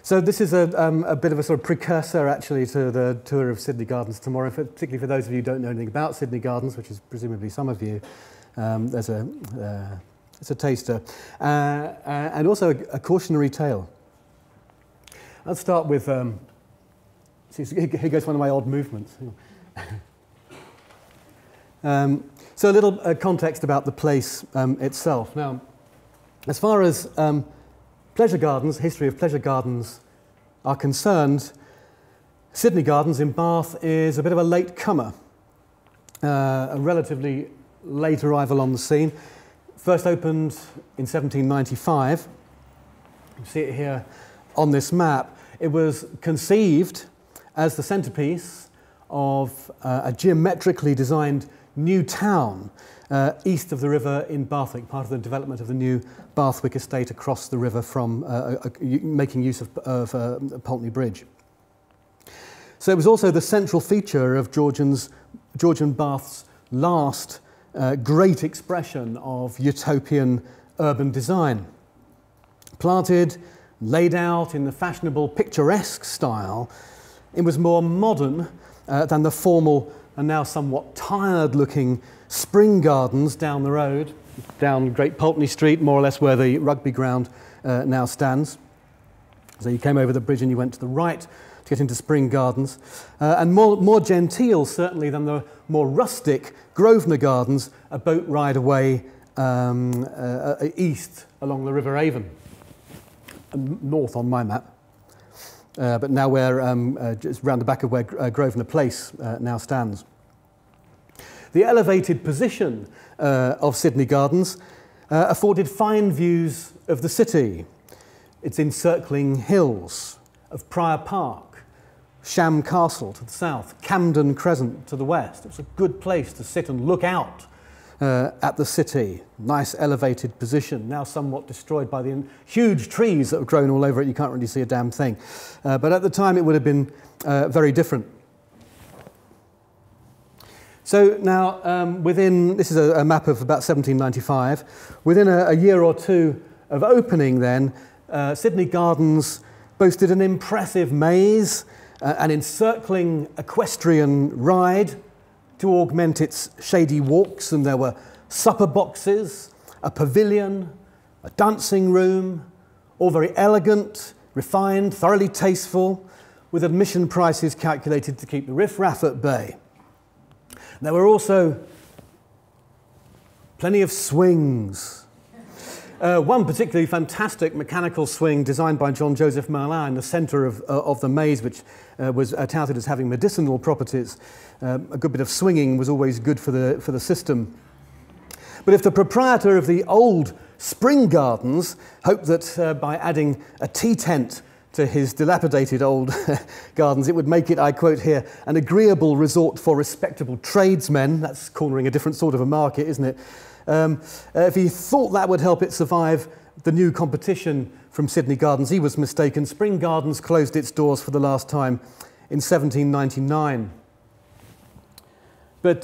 So this is a bit of a sort of precursor, actually, to the tour of Sydney Gardens tomorrow, particularly for those of you who don't know anything about Sydney Gardens, which is presumably some of you. It's a taster. And also a cautionary tale. I'll start with... here goes one of my odd movements. So a little context about the place itself. Now, as far as pleasure gardens, history of pleasure gardens are concerned, Sydney Gardens in Bath is a bit of a late comer, a relatively late arrival on the scene. First opened in 1795. You see it here on this map. It was conceived as the centrepiece of a geometrically designed new town east of the river in Bathwick, part of the development of the new Bathwick estate across the river from making use of Pulteney Bridge. So it was also the central feature of Georgian Bath's last great expression of utopian urban design. Planted, laid out in the fashionable picturesque style, it was more modern than the formal and now somewhat tired-looking spring gardens down the road, down Great Pulteney Street, more or less where the rugby ground now stands. So you came over the bridge and you went to the right to get into Spring Gardens, and more genteel, certainly, than the more rustic Grosvenor Gardens, a boat ride away east along the River Avon, north on my map. But now we're just round the back of where Grosvenor Place now stands. The elevated position of Sydney Gardens afforded fine views of the city, its encircling hills, of Prior Park, Sham Castle to the south, Camden Crescent to the west. It was a good place to sit and look out at the city. Nice elevated position, now somewhat destroyed by the huge trees that have grown all over it. You can't really see a damn thing. But at the time it would have been very different. So now, this is a map of about 1795. Within a year or two of opening then, Sydney Gardens boasted an impressive maze, an encircling equestrian ride to augment its shady walks, and there were supper boxes, a pavilion, a dancing room, all very elegant, refined, thoroughly tasteful, with admission prices calculated to keep the riff-raff at bay. There were also plenty of swings. One particularly fantastic mechanical swing designed by John Joseph Merlin in the centre of the maze, which was touted as having medicinal properties. A good bit of swinging was always good for the system. But if the proprietor of the old Spring Gardens hoped that by adding a tea tent to his dilapidated old gardens, it would make it, I quote here, an agreeable resort for respectable tradesmen. That's cornering a different sort of a market, isn't it? If he thought that would help it survive the new competition from Sydney Gardens, he was mistaken. Spring Gardens closed its doors for the last time in 1799. But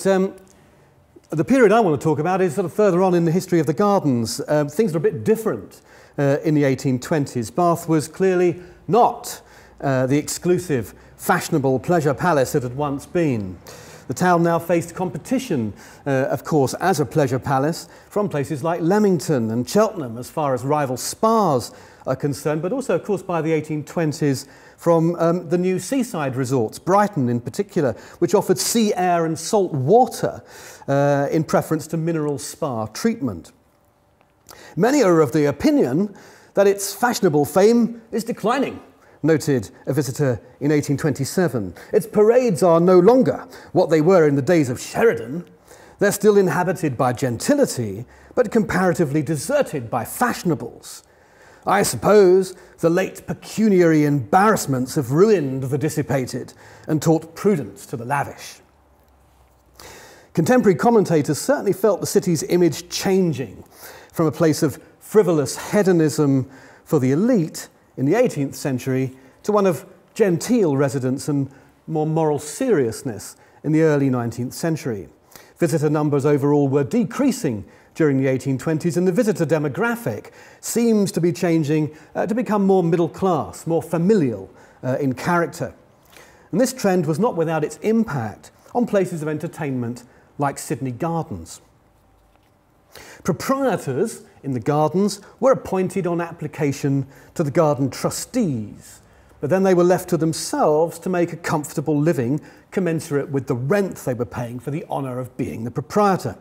the period I want to talk about is sort of further on in the history of the gardens. Things are a bit different in the 1820s. Bath was clearly not the exclusive, fashionable pleasure palace it had once been. The town now faced competition, of course, as a pleasure palace from places like Leamington and Cheltenham as far as rival spas are concerned, but also, of course, by the 1820s from the new seaside resorts, Brighton in particular, which offered sea air and salt water in preference to mineral spa treatment. Many are of the opinion that its fashionable fame is declining, noted a visitor in 1827. Its parades are no longer what they were in the days of Sheridan. They're still inhabited by gentility, but comparatively deserted by fashionables. I suppose the late pecuniary embarrassments have ruined the dissipated and taught prudence to the lavish. Contemporary commentators certainly felt the city's image changing from a place of frivolous hedonism for the elite in the 18th century to one of genteel residence and more moral seriousness in the early 19th century. Visitor numbers overall were decreasing during the 1820s, and the visitor demographic seems to be changing to become more middle class, more familial in character. And this trend was not without its impact on places of entertainment like Sydney Gardens. Proprietors in the gardens were appointed on application to the garden trustees, but then they were left to themselves to make a comfortable living commensurate with the rent they were paying for the honour of being the proprietor.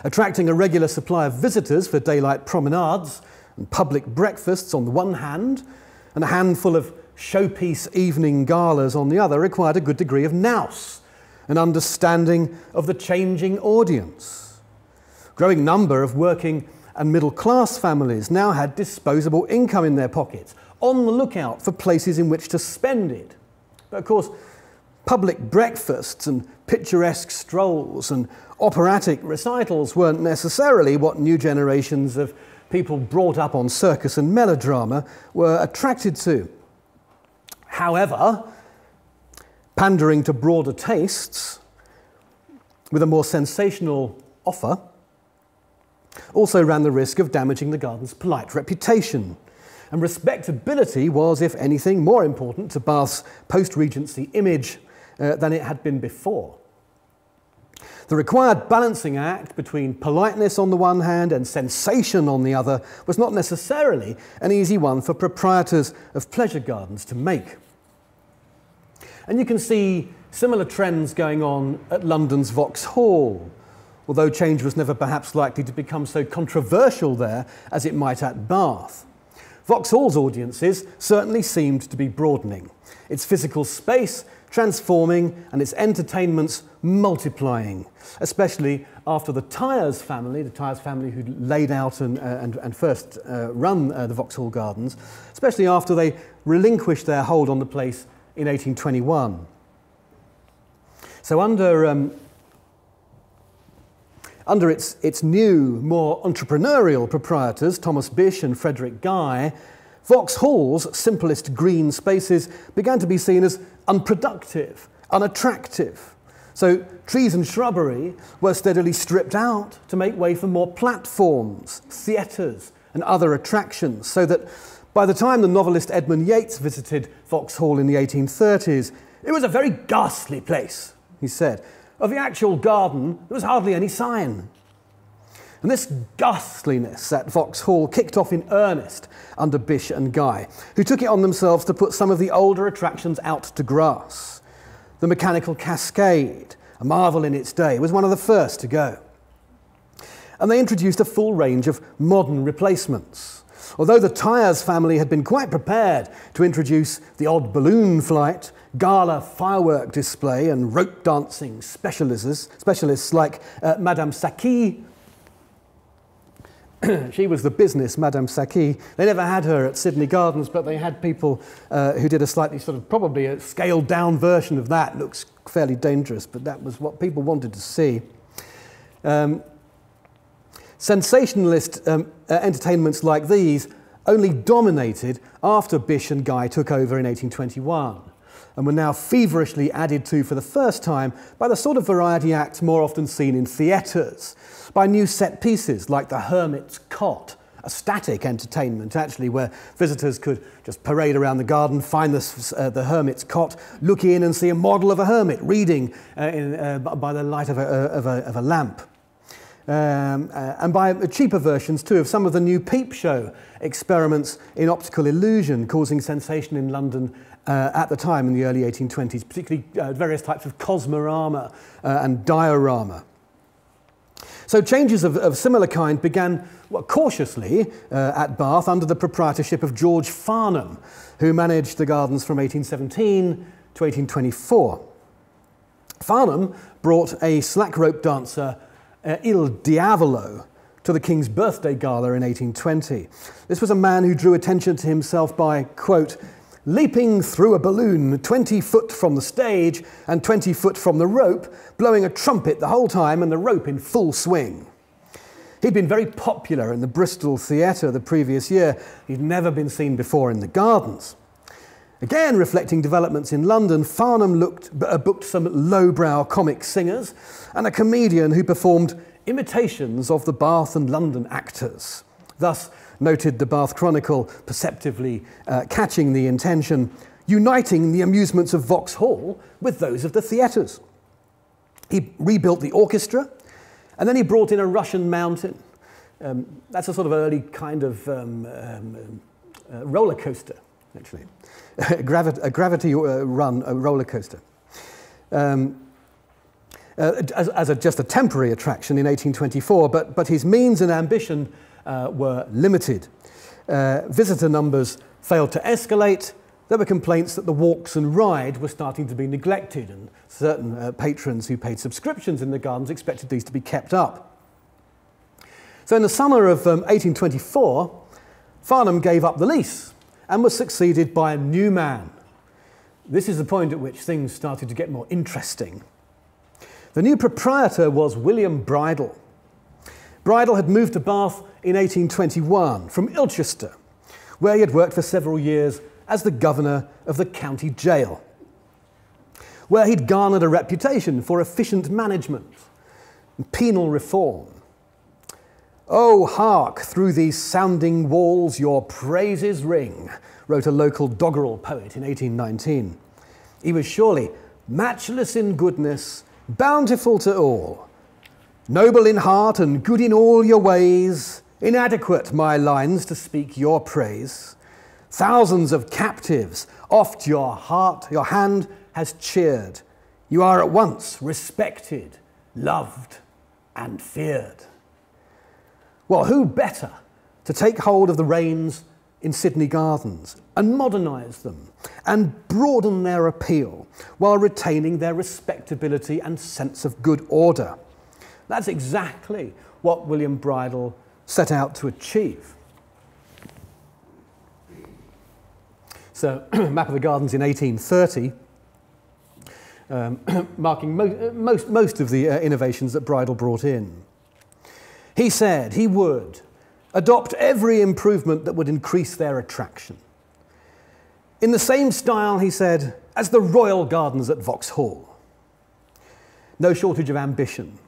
Attracting a regular supply of visitors for daylight promenades and public breakfasts on the one hand, and a handful of showpiece evening galas on the other, required a good degree of nous, an understanding of the changing audience. A growing number of working and middle-class families now had disposable income in their pockets, on the lookout for places in which to spend it. But of course, public breakfasts and picturesque strolls and operatic recitals weren't necessarily what new generations of people brought up on circus and melodrama were attracted to. However, pandering to broader tastes with a more sensational offer also ran the risk of damaging the garden's polite reputation. And respectability was, if anything, more important to Bath's post-Regency image than it had been before. The required balancing act between politeness on the one hand and sensation on the other was not necessarily an easy one for proprietors of pleasure gardens to make. And you can see similar trends going on at London's Vauxhall, although change was never perhaps likely to become so controversial there as it might at Bath. Vauxhall's audiences certainly seemed to be broadening, its physical space transforming and its entertainments multiplying, especially after the Tyers family who laid out and first run the Vauxhall Gardens, especially after they relinquished their hold on the place in 1821. So under its new, more entrepreneurial proprietors, Thomas Bish and Frederick Guy, Vauxhall's simplest green spaces began to be seen as unproductive, unattractive. So trees and shrubbery were steadily stripped out to make way for more platforms, theatres and other attractions, so that by the time the novelist Edmund Yates visited Vauxhall in the 1830s, it was a very ghastly place, he said. Of the actual garden, there was hardly any sign. And this ghastliness at Vauxhall kicked off in earnest under Bish and Guy, who took it on themselves to put some of the older attractions out to grass. The mechanical cascade, a marvel in its day, was one of the first to go. And they introduced a full range of modern replacements. Although the Tyers family had been quite prepared to introduce the odd balloon flight, gala firework display and rope dancing specialists like Madame Saki. She was the business, Madame Saki. They never had her at Sydney Gardens, but they had people who did a slightly probably a scaled-down version of that. Looks fairly dangerous, but that was what people wanted to see. Sensationalist entertainments like these only dominated after Bish and Guy took over in 1821, and were now feverishly added to for the first time by the sort of variety acts more often seen in theatres, by new set pieces like the Hermit's Cot, a static entertainment actually where visitors could just parade around the garden, find the Hermit's Cot, look in and see a model of a hermit reading by the light of a lamp. And by cheaper versions too of some of the new peep show experiments in optical illusion causing sensation in London at the time in the early 1820s, particularly various types of cosmorama and diorama. So changes of similar kind began cautiously at Bath under the proprietorship of George Farnham, who managed the gardens from 1817 to 1824. Farnham brought a slack rope dancer, Il Diavolo, to the King's birthday gala in 1820. This was a man who drew attention to himself by, quote, leaping through a balloon 20 foot from the stage and 20 foot from the rope, blowing a trumpet the whole time and the rope in full swing. He'd been very popular in the Bristol Theatre the previous year. He'd never been seen before in the gardens. Again, reflecting developments in London, Farnham booked some lowbrow comic singers and a comedian who performed imitations of the Bath and London actors. Thus, noted the Bath Chronicle, perceptively catching the intention, uniting the amusements of Vauxhall with those of the theatres. He rebuilt the orchestra, and then he brought in a Russian mountain. That's a sort of early kind of roller coaster, actually, a gravity run, a roller coaster. As just a temporary attraction in 1824, but his means and ambition were limited. Visitor numbers failed to escalate. There were complaints that the walks and ride were starting to be neglected, and certain patrons who paid subscriptions in the gardens expected these to be kept up. So in the summer of 1824, Farnham gave up the lease and was succeeded by a new man. This is the point at which things started to get more interesting. The new proprietor was William Bridle. Bridle had moved to Bath in 1821 from Ilchester, where he had worked for several years as the governor of the county jail, where he'd garnered a reputation for efficient management and penal reform. "Oh, hark, through these sounding walls your praises ring," wrote a local doggerel poet in 1819. He was surely matchless in goodness, bountiful to all, noble in heart and good in all your ways, inadequate my lines to speak your praise. Thousands of captives oft your hand has cheered. You are at once respected, loved, and feared. Well, who better to take hold of the reins in Sydney Gardens and modernise them and broaden their appeal while retaining their respectability and sense of good order? That's exactly what William Bridle set out to achieve. So, map of the gardens in 1830, marking most of the innovations that Bridle brought in. He said he would adopt every improvement that would increase their attraction. In the same style, he said, as the royal gardens at Vauxhall. No shortage of ambition.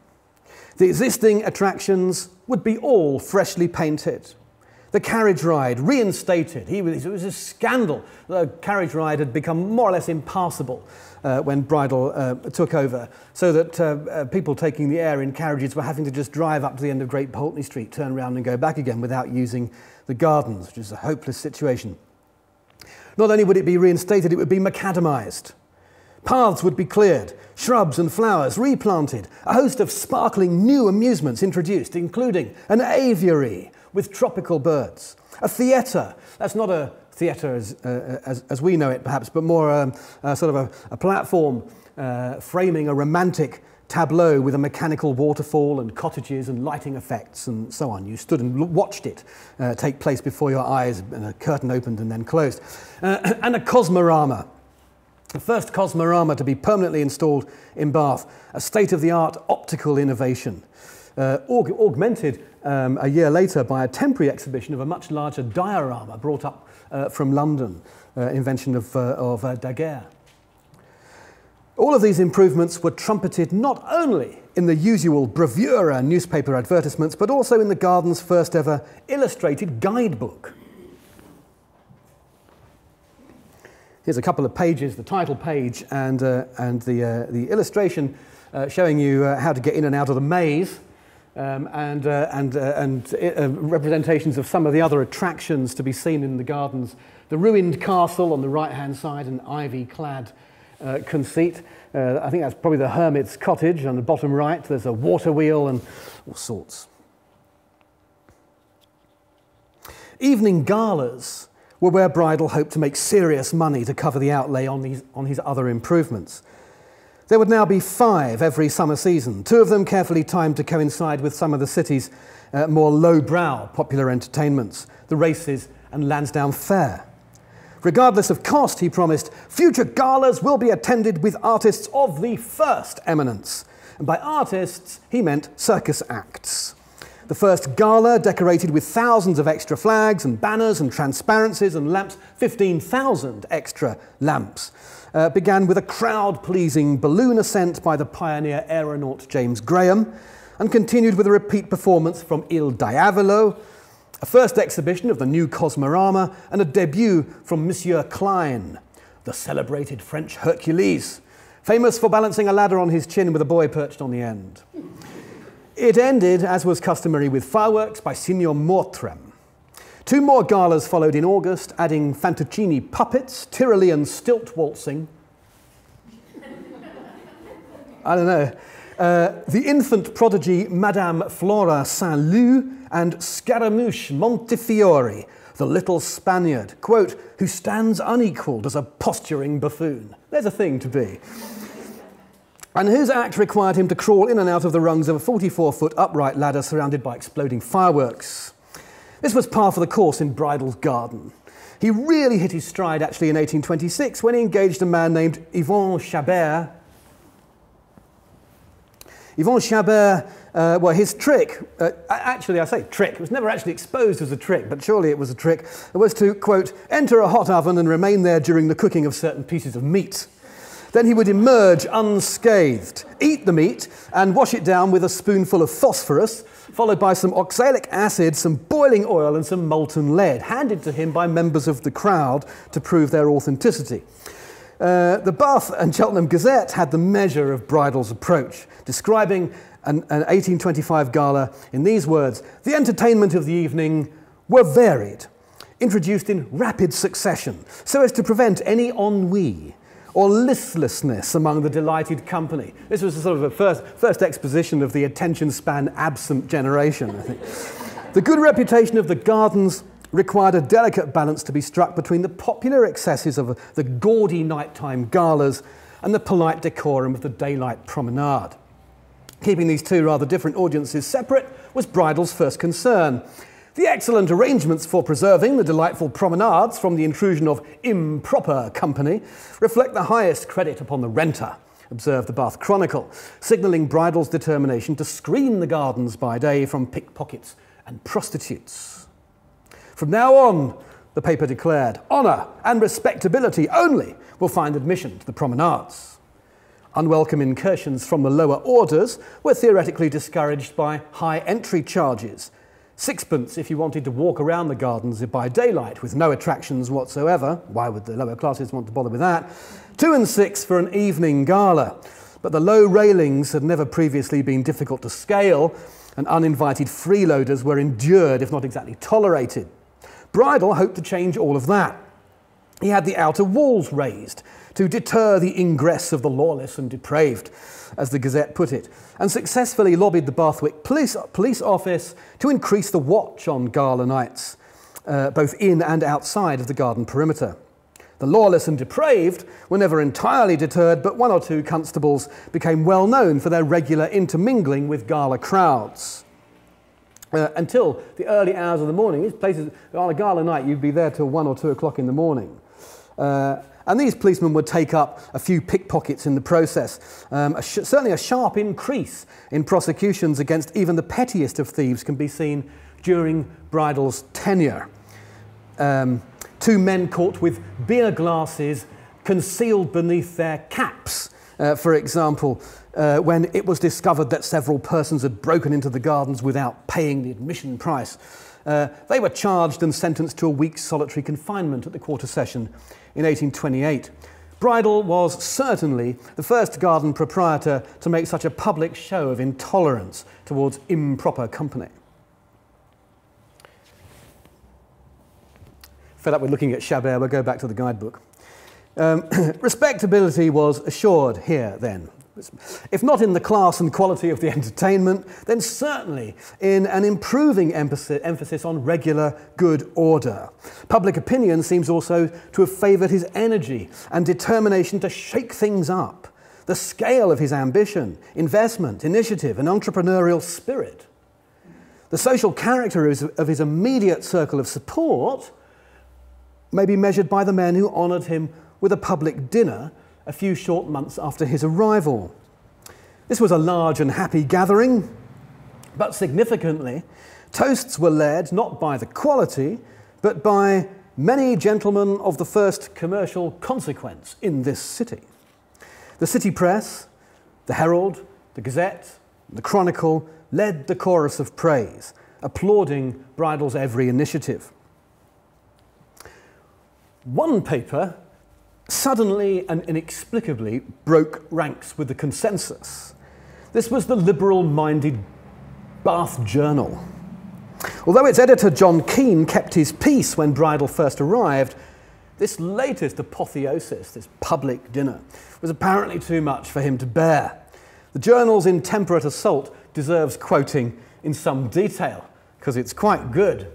The existing attractions would be all freshly painted. The carriage ride reinstated. It was a scandal. The carriage ride had become more or less impassable when Bridle took over, so that people taking the air in carriages were having to just drive up to the end of Great Pulteney Street, turn around and go back again without using the gardens, which is a hopeless situation. Not only would it be reinstated, it would be macadamised. Paths would be cleared, shrubs and flowers replanted, a host of sparkling new amusements introduced, including an aviary with tropical birds, a theatre. That's not a theatre as we know it, perhaps, but more sort of a platform framing a romantic tableau with a mechanical waterfall and cottages and lighting effects and so on. You stood and watched it take place before your eyes, and a curtain opened and then closed. And a cosmorama. The first cosmorama to be permanently installed in Bath, a state-of-the-art optical innovation, augmented a year later by a temporary exhibition of a much larger diorama brought up from London, invention of Daguerre. All of these improvements were trumpeted not only in the usual bravura newspaper advertisements, but also in the garden's first ever illustrated guidebook. Here's a couple of pages, the title page and the illustration showing you how to get in and out of the maze, and representations of some of the other attractions to be seen in the gardens. The ruined castle on the right-hand side, an ivy-clad conceit. I think that's probably the hermit's cottage on the bottom right. There's a water wheel and all sorts. Evening galas were where Bridle hoped to make serious money to cover the outlay on his other improvements. There would now be 5 every summer season, 2 of them carefully timed to coincide with some of the city's more lowbrow popular entertainments, the races and Lansdowne Fair. Regardless of cost, he promised, future galas will be attended with artists of the first eminence. And by artists, he meant circus acts. The first gala, decorated with thousands of extra flags and banners and transparencies and lamps, 15,000 extra lamps, began with a crowd-pleasing balloon ascent by the pioneer aeronaut James Graham, and continued with a repeat performance from Il Diavolo, a first exhibition of the new Cosmorama, and a debut from Monsieur Klein, the celebrated French Hercules, famous for balancing a ladder on his chin with a boy perched on the end. It ended, as was customary, with fireworks by Signor Mortrem. 2 more galas followed in August, adding Fantoccini puppets, Tyrolean stilt waltzing. I don't know. The infant prodigy Madame Flora Saint-Loup and Scaramouche Montefiore, the little Spaniard, quote, who stands unequalled as a posturing buffoon. There's a thing to be. And whose act required him to crawl in and out of the rungs of a 44-foot upright ladder surrounded by exploding fireworks. This was par for the course in Bridal's garden. He really hit his stride, actually, in 1826, when he engaged a man named Yvon Chabert. Yvon Chabert, well, his trick, actually I say trick, it was never actually exposed as a trick, but surely it was a trick, was to, quote, enter a hot oven and remain there during the cooking of certain pieces of meat. Then he would emerge unscathed, eat the meat, and wash it down with a spoonful of phosphorus, followed by some oxalic acid, some boiling oil, and some molten lead, handed to him by members of the crowd to prove their authenticity. The Bath and Cheltenham Gazette had the measure of Bridal's approach, describing an 1825 gala in these words: the entertainment of the evening were varied, introduced in rapid succession, so as to prevent any ennui or listlessness among the delighted company. This was sort of a first exposition of the attention span absent generation, I think. The good reputation of the gardens required a delicate balance to be struck between the popular excesses of the gaudy nighttime galas and the polite decorum of the daylight promenade. Keeping these 2 rather different audiences separate was Bridal's first concern. The excellent arrangements for preserving the delightful promenades from the intrusion of improper company reflect the highest credit upon the renter, observed the Bath Chronicle, signalling Bridal's determination to screen the gardens by day from pickpockets and prostitutes. From now on, the paper declared, honour and respectability only will find admission to the promenades. Unwelcome incursions from the lower orders were theoretically discouraged by high entry charges. 6pence if you wanted to walk around the gardens by daylight with no attractions whatsoever. Why would the lower classes want to bother with that? 2 and 6 for an evening gala. But the low railings had never previously been difficult to scale, and uninvited freeloaders were endured, if not exactly tolerated. Bridal hoped to change all of that. He had the outer walls raised to deter the ingress of the lawless and depraved, as the Gazette put it, and successfully lobbied the Bathwick police office to increase the watch on gala nights, both in and outside of the garden perimeter. The lawless and depraved were never entirely deterred, but 1 or 2 constables became well known for their regular intermingling with gala crowds. Until the early hours of the morning. These places, on a gala night, you'd be there till 1 or 2 o'clock in the morning. And these policemen would take up a few pickpockets in the process. Certainly a sharp increase in prosecutions against even the pettiest of thieves can be seen during Bridal's tenure. 2 men caught with beer glasses concealed beneath their caps, for example, when it was discovered that several persons had broken into the gardens without paying the admission price. They were charged and sentenced to a week's solitary confinement at the Quarter Session in 1828. Bridal was certainly the first garden proprietor to make such a public show of intolerance towards improper company. Fed up with looking at Chabert, we'll go back to the guidebook. Respectability was assured here then. If not in the class and quality of the entertainment, then certainly in an improving emphasis on regular good order. Public opinion seems also to have favoured his energy and determination to shake things up, the scale of his ambition, investment, initiative, and entrepreneurial spirit. The social character of his immediate circle of support may be measured by the men who honoured him with a public dinner a few short months after his arrival. This was a large and happy gathering, but significantly, toasts were led not by the quality, but by many gentlemen of the first commercial consequence in this city. The city press, the Herald, the Gazette, the Chronicle led the chorus of praise, applauding Bridle's every initiative. One paper suddenly and inexplicably broke ranks with the consensus. This was the liberal-minded Bath Journal. Although its editor, John Keane, kept his peace when Bridle first arrived, this latest apotheosis, this public dinner, was apparently too much for him to bear. The Journal's intemperate assault deserves quoting in some detail, because it's quite good.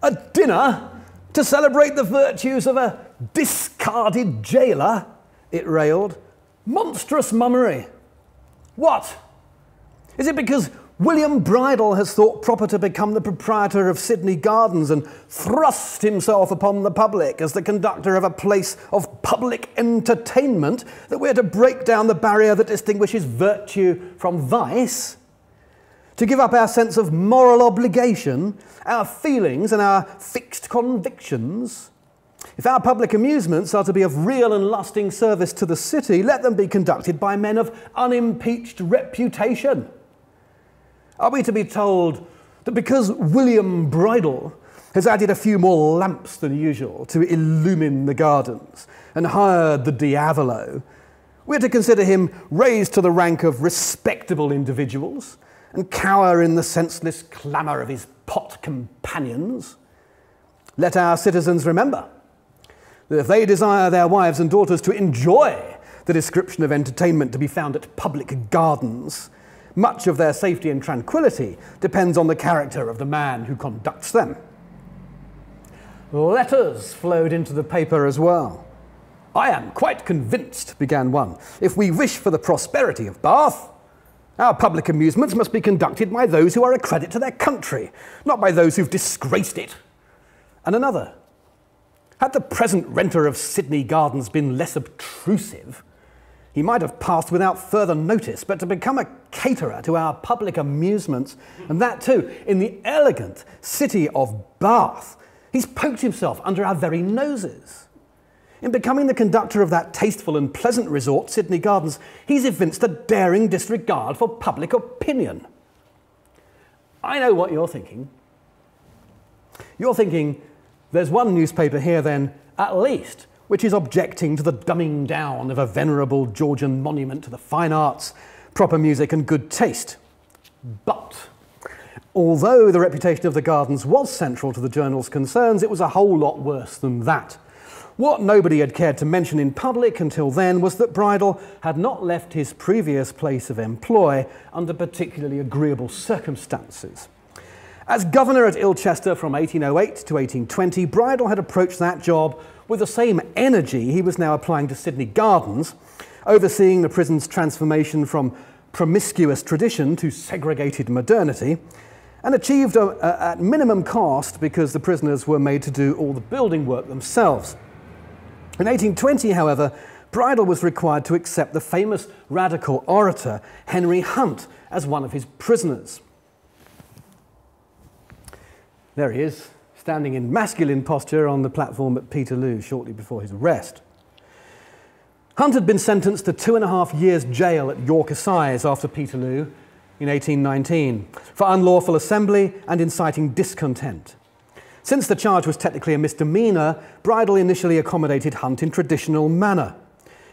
"A dinner to celebrate the virtues of a discarded jailer," it railed. "Monstrous mummery. What? Is it because William Bridle has thought proper to become the proprietor of Sydney Gardens and thrust himself upon the public as the conductor of a place of public entertainment that we're to break down the barrier that distinguishes virtue from vice? To give up our sense of moral obligation, our feelings and our fixed convictions? If our public amusements are to be of real and lasting service to the city, let them be conducted by men of unimpeached reputation. Are we to be told that because William Bridle has added a few more lamps than usual to illumine the gardens and hired the Diavolo, we're to consider him raised to the rank of respectable individuals and cower in the senseless clamour of his pot companions? Let our citizens remember that if they desire their wives and daughters to enjoy the description of entertainment to be found at public gardens, much of their safety and tranquility depends on the character of the man who conducts them." Letters flowed into the paper as well. "I am quite convinced," began one, "if we wish for the prosperity of Bath, our public amusements must be conducted by those who are a credit to their country, not by those who've disgraced it." And another, "Had the present renter of Sydney Gardens been less obtrusive, he might have passed without further notice, but to become a caterer to our public amusements, and that too in the elegant city of Bath, he's poked himself under our very noses. In becoming the conductor of that tasteful and pleasant resort, Sydney Gardens, he's evinced a daring disregard for public opinion." I know what you're thinking. You're thinking, there's one newspaper here then, at least, which is objecting to the dumbing down of a venerable Georgian monument to the fine arts, proper music and good taste. But although the reputation of the gardens was central to the Journal's concerns, it was a whole lot worse than that. What nobody had cared to mention in public until then was that Bridle had not left his previous place of employ under particularly agreeable circumstances. As governor at Ilchester from 1808 to 1820, Bridle had approached that job with the same energy he was now applying to Sydney Gardens, overseeing the prison's transformation from promiscuous tradition to segregated modernity, and achieved at minimum cost because the prisoners were made to do all the building work themselves. In 1820, however, Bridle was required to accept the famous radical orator Henry Hunt as one of his prisoners. There he is, standing in masculine posture on the platform at Peterloo shortly before his arrest. Hunt had been sentenced to 2.5 years' jail at York Assize after Peterloo in 1819 for unlawful assembly and inciting discontent. Since the charge was technically a misdemeanour, Bridle initially accommodated Hunt in traditional manner,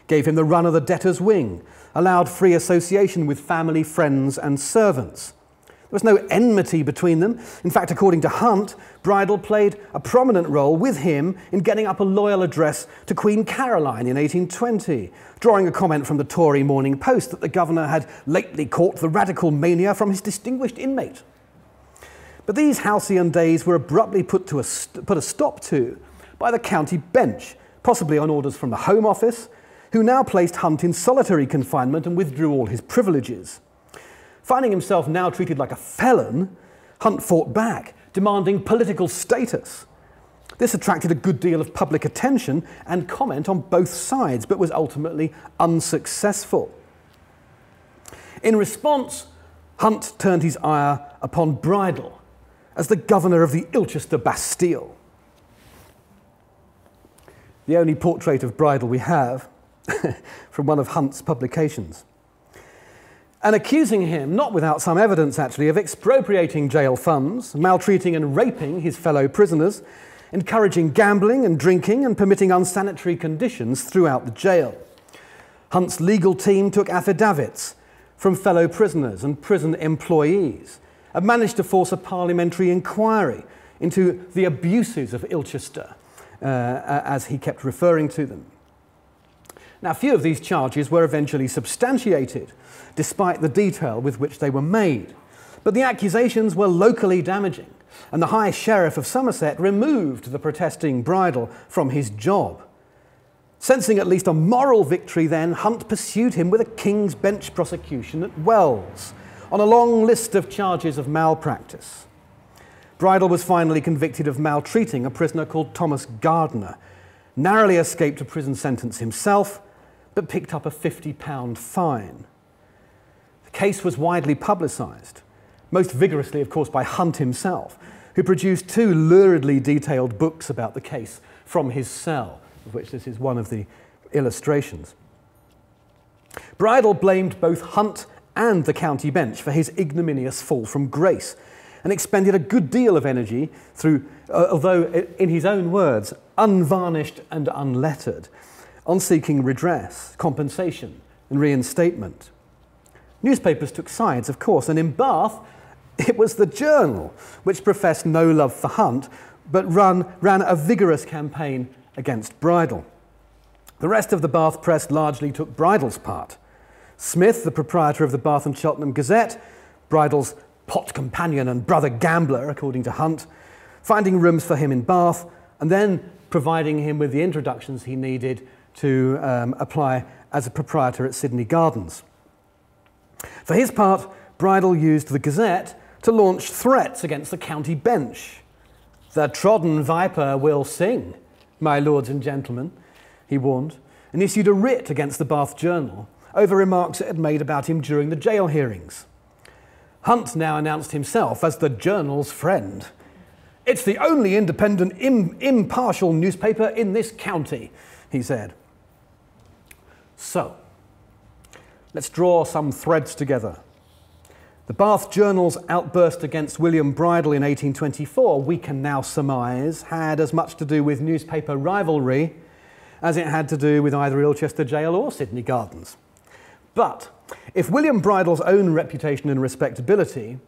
gave him the run of the debtor's wing, allowed free association with family, friends and servants. There was no enmity between them. In fact, according to Hunt, Bridle played a prominent role with him in getting up a loyal address to Queen Caroline in 1820, drawing a comment from the Tory Morning Post that the governor had lately caught the radical mania from his distinguished inmate. But these halcyon days were abruptly put a stop to by the county bench, possibly on orders from the Home Office, who now placed Hunt in solitary confinement and withdrew all his privileges. Finding himself now treated like a felon, Hunt fought back, demanding political status. This attracted a good deal of public attention and comment on both sides, but was ultimately unsuccessful. In response, Hunt turned his ire upon Bridle as the governor of the Ilchester Bastille. The only portrait of Bridle we have from one of Hunt's publications. and accusing him, not without some evidence actually, of expropriating jail funds, maltreating and raping his fellow prisoners, encouraging gambling and drinking, and permitting unsanitary conditions throughout the jail. Hunt's legal team took affidavits from fellow prisoners and prison employees and managed to force a parliamentary inquiry into the abuses of Ilchester, as he kept referring to them. Now, few of these charges were eventually substantiated, despite the detail with which they were made. But the accusations were locally damaging, and the High Sheriff of Somerset removed the protesting Bridle from his job. Sensing at least a moral victory then, Hunt pursued him with a King's Bench prosecution at Wells, on a long list of charges of malpractice. Bridle was finally convicted of maltreating a prisoner called Thomas Gardner, narrowly escaped a prison sentence himself, but picked up a £50 fine. The case was widely publicised, most vigorously, of course, by Hunt himself, who produced 2 luridly detailed books about the case from his cell, of which this is one of the illustrations. Bridle blamed both Hunt and the county bench for his ignominious fall from grace, and expended a good deal of energy through, although in his own words, unvarnished and unlettered, on seeking redress, compensation and reinstatement. Newspapers took sides, of course, and in Bath it was the Journal which professed no love for Hunt, but ran a vigorous campaign against Bridle. The rest of the Bath press largely took Bridle's part. Smith, the proprietor of the Bath and Cheltenham Gazette, Bridle's pot companion and brother gambler, according to Hunt, finding rooms for him in Bath, and then providing him with the introductions he needed to apply as a proprietor at Sydney Gardens. For his part, Bridle used the Gazette to launch threats against the county bench. "The trodden viper will sing, my lords and gentlemen," he warned, and issued a writ against the Bath Journal over remarks it had made about him during the jail hearings. Hunt now announced himself as the Journal's friend. "It's the only independent, impartial newspaper in this county," he said. So, let's draw some threads together. The Bath Journal's outburst against William Bridle in 1824, we can now surmise, had as much to do with newspaper rivalry as it had to do with either Ilchester Jail or Sydney Gardens. But if William Bridle's own reputation and respectability,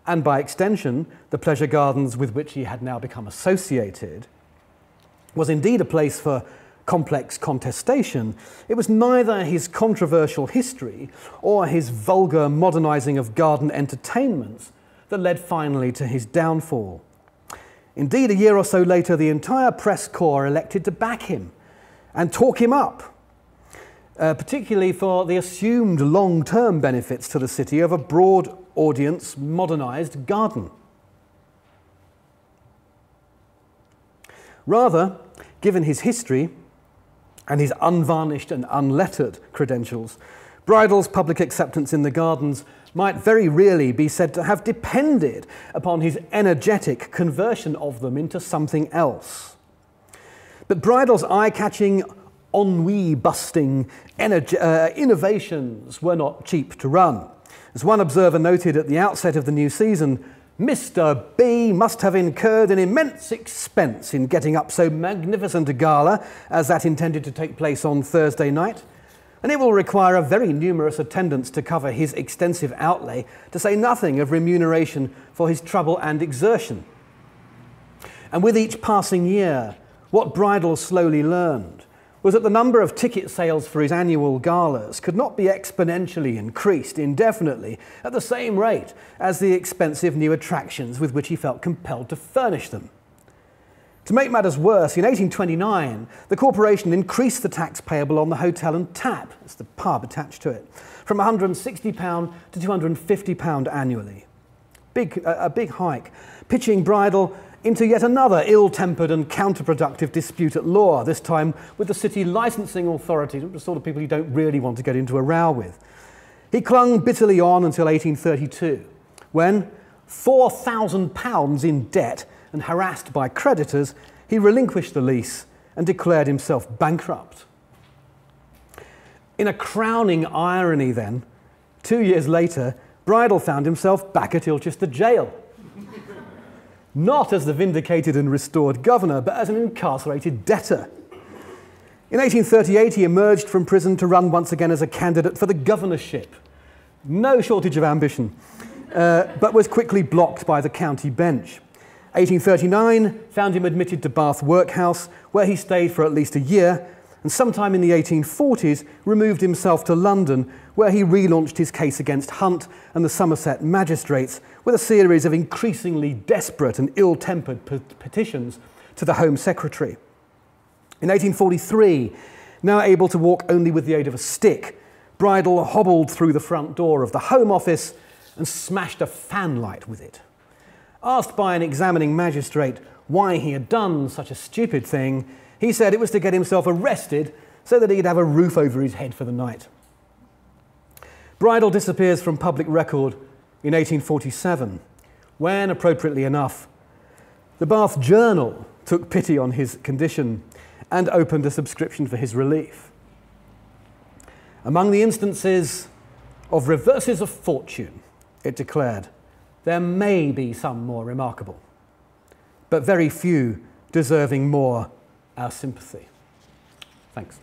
and by extension the pleasure gardens with which he had now become associated, was indeed a place for complex contestation, it was neither his controversial history or his vulgar modernising of garden entertainments that led finally to his downfall. Indeed, a year or so later, the entire press corps elected to back him and talk him up, particularly for the assumed long-term benefits to the city of a broad audience modernised garden. Rather, given his history and his unvarnished and unlettered credentials, Bridle's public acceptance in the gardens might very really be said to have depended upon his energetic conversion of them into something else. But Bridle's eye-catching, ennui-busting innovations were not cheap to run. As one observer noted at the outset of the new season, Mr. B must have incurred an immense expense in getting up so magnificent a gala as that intended to take place on Thursday night, and it will require a very numerous attendance to cover his extensive outlay, to say nothing of remuneration for his trouble and exertion. And with each passing year, what Bridle slowly learned was that the number of ticket sales for his annual galas could not be exponentially increased indefinitely at the same rate as the expensive new attractions with which he felt compelled to furnish them. To make matters worse, in 1829, the corporation increased the tax payable on the hotel and tap, that's the pub attached to it, from £160 to £250 annually. A big hike, pitching Bridle into yet another ill-tempered and counterproductive dispute at law, this time with the city licensing authorities, the sort of people you don't really want to get into a row with. He clung bitterly on until 1832, when, £4,000 in debt and harassed by creditors, he relinquished the lease and declared himself bankrupt. In a crowning irony then, 2 years later, Bridle found himself back at Ilchester jail. Not as the vindicated and restored governor, but as an incarcerated debtor. In 1838, he emerged from prison to run once again as a candidate for the governorship. No shortage of ambition, but was quickly blocked by the county bench. 1839 found him admitted to Bath Workhouse, where he stayed for at least a year, and sometime in the 1840s removed himself to London, where he relaunched his case against Hunt and the Somerset magistrates with a series of increasingly desperate and ill-tempered petitions to the Home Secretary. In 1843, now able to walk only with the aid of a stick, Bridle hobbled through the front door of the Home Office and smashed a fanlight with it. Asked by an examining magistrate why he had done such a stupid thing, he said it was to get himself arrested so that he'd have a roof over his head for the night. Bridle disappears from public record in 1847, when, appropriately enough, the Bath Journal took pity on his condition and opened a subscription for his relief. Among the instances of reverses of fortune, it declared, there may be some more remarkable, but very few deserving more our sympathy. Thanks.